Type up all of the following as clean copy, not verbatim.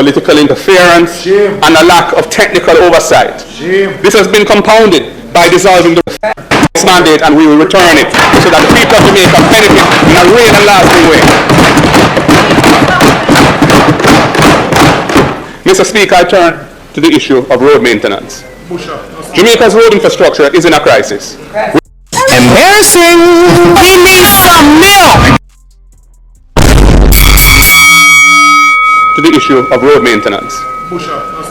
political interference, and a lack of technical oversight. This has been compounded by dissolving the mandate, and we will return it so that the people of Jamaica benefit in a real and lasting way. Mr. Speaker, I turn to the issue of road maintenance. Jamaica's road infrastructure is in a crisis. Embarrassing! We need some milk! To the issue of road maintenance.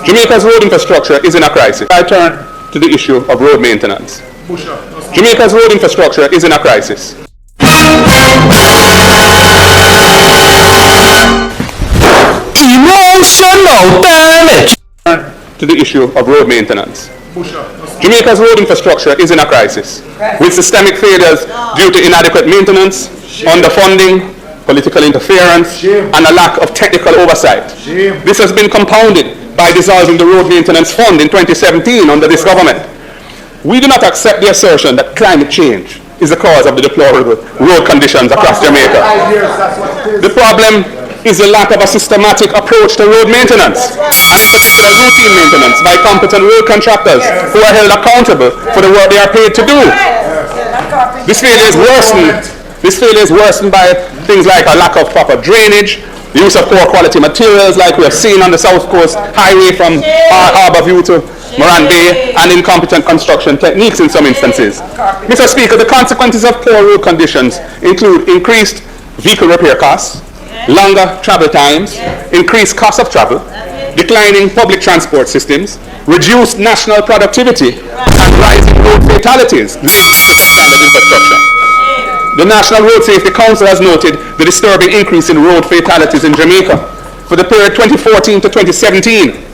Jamaica's road infrastructure is in a crisis. I turn to the issue of road maintenance. Jamaica's road infrastructure is in a crisis. Emotional damage! To the issue of road maintenance. Jamaica's road infrastructure is in a crisis, with systemic failures due to inadequate maintenance, underfunding, political interference, and a lack of technical oversight. This has been compounded by dissolving the Road Maintenance Fund in 2017 under this government. We do not accept the assertion that climate change is the cause of the deplorable road conditions across Jamaica. The problem is the lack of a systematic approach to road maintenance, and in particular routine maintenance by competent road contractors who are held accountable for the work they are paid to do. This failure is worsened by things like a lack of proper drainage, the use of poor quality materials like we have seen on the South Coast Highway from Harbourview to Moran Bay, and incompetent construction techniques in some instances. Mr. Speaker, the consequences of poor road conditions include increased vehicle repair costs, longer travel times, increased cost of travel, declining public transport systems, reduced national productivity, and rising road fatalities linked to substandard infrastructure. The National Road Safety Council has noted the disturbing increase in road fatalities in Jamaica. For the period 2014 to 2017,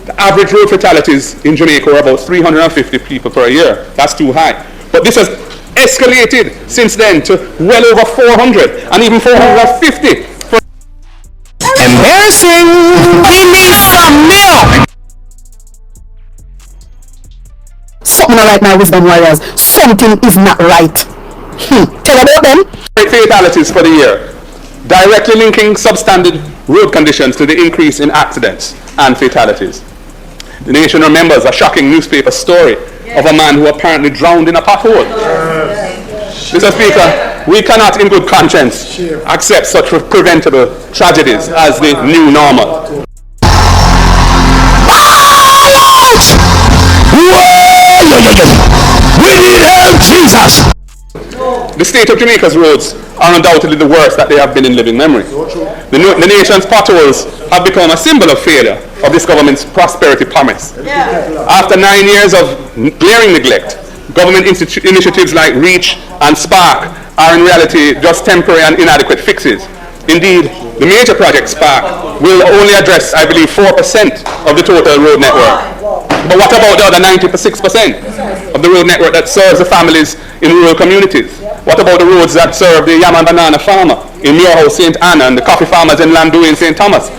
the average road fatalities in Jamaica were about 350 people per year. That's too high. But this has escalated since then to well over 400 and even 450. Embarrassing! We need some milk! Something not right now, wisdom warriors. Something is not right. Tell about them. Fatalities for the year, directly linking substandard road conditions to the increase in accidents and fatalities. The nation remembers a shocking newspaper story of a man who apparently drowned in a pothole. Mr. Speaker, we cannot in good conscience accept such preventable tragedies as the new normal. We need help, Jesus! The state of Jamaica's roads are undoubtedly the worst that they have been in living memory. The nation's potholes have become a symbol of failure of this government's prosperity promise. After 9 years of glaring neglect, government initiatives like REACH and SPARK are in reality just temporary and inadequate fixes. Indeed, the major project SPARK will only address, I believe, 4% of the total road network. But what about the other 96% of the road network that serves the families in rural communities? What about the roads that serve the yam and banana farmer in Muirhouse, St. Anna, and the coffee farmers in Landui and St. Thomas?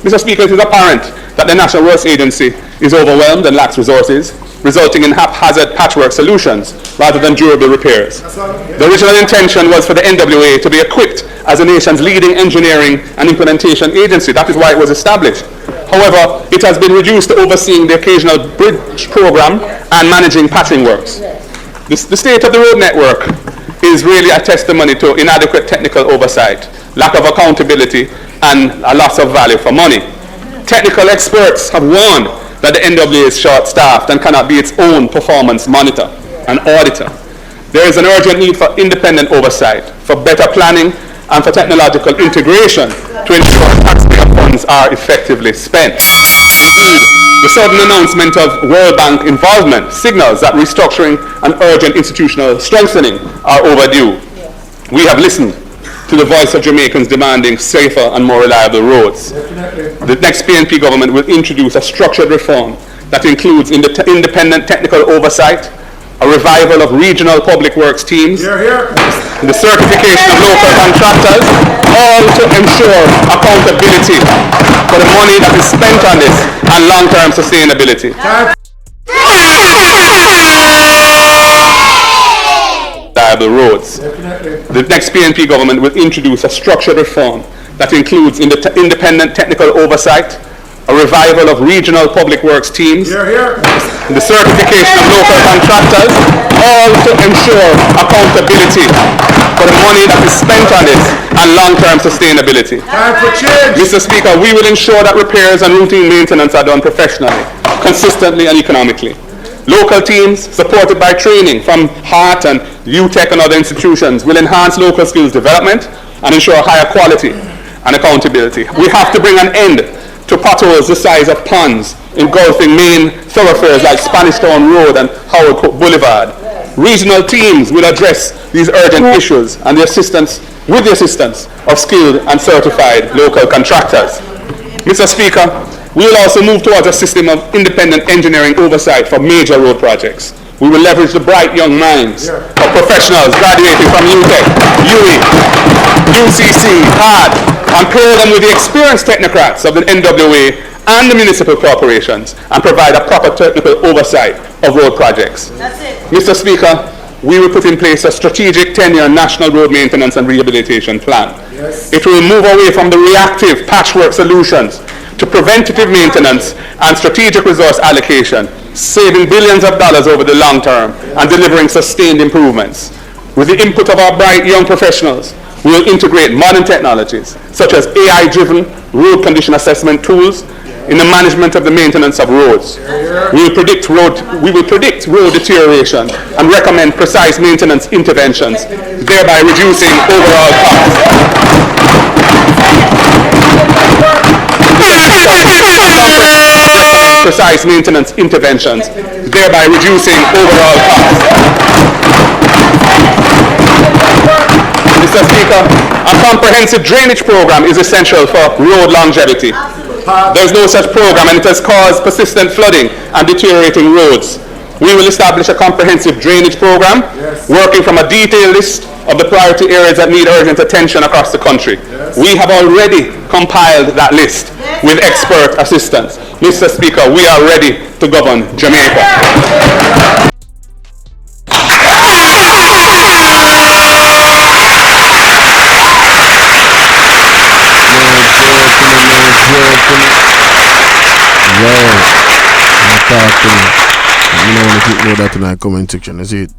Mr. Speaker, it is apparent that the National Roads Agency is overwhelmed and lacks resources, resulting in haphazard patchwork solutions rather than durable repairs. The original intention was for the NWA to be equipped as the nation's leading engineering and implementation agency. That is why it was established. However, it has been reduced to overseeing the occasional bridge program and managing patching works. The state of the road network is really a testimony to inadequate technical oversight, lack of accountability, and a loss of value for money. Technical experts have warned that the NWA is short-staffed and cannot be its own performance monitor and auditor. There is an urgent need for independent oversight, for better planning, and for technological integration to ensure taxpayer funds are effectively spent. Indeed, the sudden announcement of World Bank involvement signals that restructuring and urgent institutional strengthening are overdue. We have listened to the voice of Jamaicans demanding safer and more reliable roads. The next PNP government will introduce a structured reform that includes independent technical oversight, a revival of regional public works teams, the certification of local contractors, all to ensure accountability for the money that is spent on this and long-term sustainability. reliable roads. The next PNP government will introduce a structured reform that includes independent technical oversight, a revival of regional public works teams, the certification of local contractors, all to ensure accountability for the money that is spent on this and long-term sustainability. Mr. Speaker, we will ensure that repairs and routine maintenance are done professionally, consistently and economically. Local teams, supported by training from HART and UTech and other institutions, will enhance local skills development and ensure higher quality and accountability. We have to bring an end to potholes the size of ponds engulfing main thoroughfares like Spanish Town Road and Howard Cook Boulevard. Regional teams will address these urgent issues and with the assistance of skilled and certified local contractors. Mr. Speaker, we will also move towards a system of independent engineering oversight for major road projects. We will leverage the bright young minds of professionals graduating from UTech, UE, UCC, HARD, and pair them with the experienced technocrats of the NWA and the municipal corporations and provide a proper technical oversight of road projects. That's it. Mr. Speaker, we will put in place a strategic 10-year national road maintenance and rehabilitation plan. It will move away from the reactive patchwork solutions to preventative maintenance and strategic resource allocation, saving billions of dollars over the long term and delivering sustained improvements. With the input of our bright young professionals, we will integrate modern technologies such as AI-driven road condition assessment tools in the management of the maintenance of roads. We will predict road deterioration and recommend precise maintenance interventions, thereby reducing overall costs. Precise maintenance interventions, thereby reducing overall costs. Mr. Speaker, a comprehensive drainage program is essential for road longevity. There is no such program and it has caused persistent flooding and deteriorating roads. We will establish a comprehensive drainage program, working from a detailed list of the priority areas that need urgent attention across the country. We have already compiled that list with expert assistance. Mr. Speaker, we are ready to govern Jamaica. You know, when you know that in the comment section, you see it.